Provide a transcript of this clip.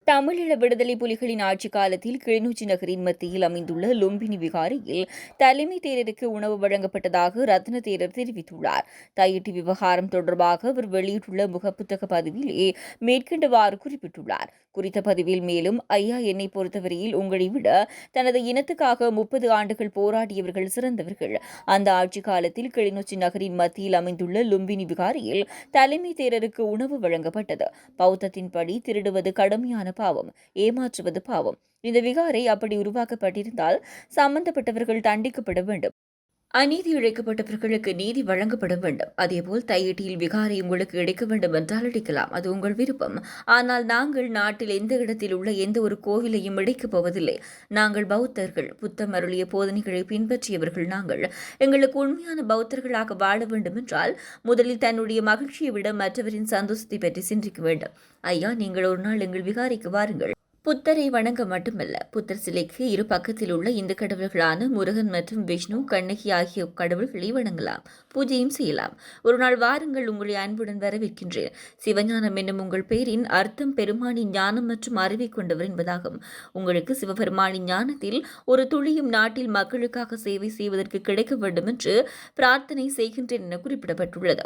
தமிழீழ விடுதலை புலிகளின் ஆட்சிக் காலத்தில் கிளிநொச்சி நகரின் மத்தியில் அமைந்துள்ள லும்பினி விகாரையில் தலைமை தேரருக்கு உணவு வழங்கப்பட்டதாக ரத்ன தேரர் தெரிவித்துள்ளார். தையிட்டி விவகாரம் தொடர்பாக அவர் வெளியிட்டுள்ள முகப்புத்தக பதிவிலே மேற்கண்டவாறு குறிப்பிட்டுள்ளார். குறித்த பதிவில் மேலும், ஐயா, என்னை பொறுத்தவரையில் உங்களை விட தனது இனத்துக்காக 30 ஆண்டுகள் போராடியவர்கள் சிறந்தவர்கள். அந்த ஆட்சிக் காலத்தில் கிளிநொச்சி நகரின் மத்தியில் அமைந்துள்ள லும்பினி விகாரையில் தலைமை தேரருக்கு உணவு வழங்கப்பட்டது. பௌத்தத்தின்படி திருடுவது கடுமையான பாவம், ஏமாற்றுவது பாவம். இந்த விகாரை அப்படி உருவாக்கப்பட்டிருந்தால் சம்பந்தப்பட்டவர்கள் தண்டிக்கப்பட வேண்டும். அநீதி இழைக்கப்பட்டவர்களுக்கு நீதி வழங்கப்பட வேண்டும். அதேபோல் தையிட்டியில் விகாரை உங்களுக்கு இடிக்க வேண்டும் என்றால் இடிக்கலாம், அது உங்கள் விருப்பம். ஆனால் நாங்கள் நாட்டில் எந்த இடத்தில் உள்ள எந்த ஒரு கோவிலையும் இடிக்கப் போவதில்லை. நாங்கள் பௌத்தர்கள், புத்தம் அருளிய போதனைகளை பின்பற்றியவர்கள். நாங்கள் எங்களுக்கு உண்மையான பௌத்தர்களாக வாழ வேண்டும் என்றால் முதலில் தன்னுடைய மகிழ்ச்சியை விட மற்றவரின் சந்தோஷத்தை பற்றி சிந்திக்க வேண்டும். ஐயா, நீங்கள் ஒரு நாள் எங்கள் விகாரைக்கு வாருங்கள். புத்தரை வணங்க மட்டுமல்ல, புத்தர் சிலைக்கு இரு பக்கத்தில் உள்ள இந்து கடவுள்களான முருகன் மற்றும் விஷ்ணு, கண்ணகி ஆகிய கடவுள்களை வணங்கலாம், பூஜையும் செய்யலாம். ஒரு நாள் வாருங்கள், உங்களை அன்புடன் வரவேற்கின்றேன். சிவஞானம் என்னும் உங்கள் பெயரின் அர்த்தம் பெருமானின் ஞானம் மற்றும் அறிவை கொண்டவர் என்பதாகும். உங்களுக்கு சிவபெருமானின் ஞானத்தில் ஒரு துளியும் நாட்டில் மக்களுக்காக சேவை செய்வதற்கு கிடைக்க வேண்டும் என்று பிரார்த்தனை செய்கின்றேன் என குறிப்பிடப்பட்டுள்ளது.